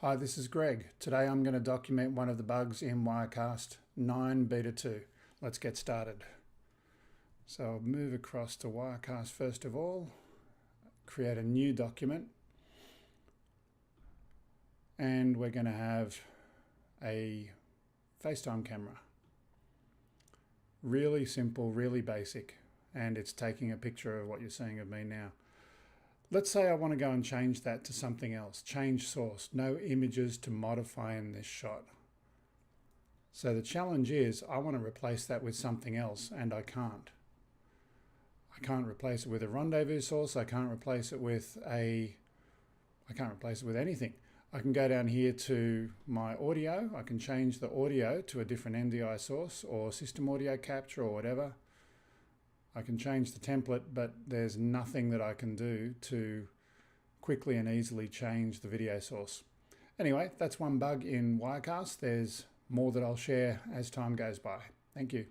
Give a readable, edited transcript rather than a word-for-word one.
Hi, this is Greg. Today I'm going to document one of the bugs in Wirecast 9 Beta 2. Let's get started. So I'll move across to Wirecast first of all, create a new document, and we're going to have a FaceTime camera. Really simple, really basic, and it's taking a picture of what you're seeing of me now. Let's say I want to go and change that to something else. Change source, no images to modify in this shot. So the challenge is I want to replace that with something else, and I can't. I can't replace it with a rendezvous source. I can't replace it with anything. I can go down here to my audio. I can change the audio to a different NDI source or system audio capture or whatever. I can change the template, but there's nothing that I can do to quickly and easily change the video source. Anyway, that's one bug in Wirecast. There's more that I'll share as time goes by. Thank you.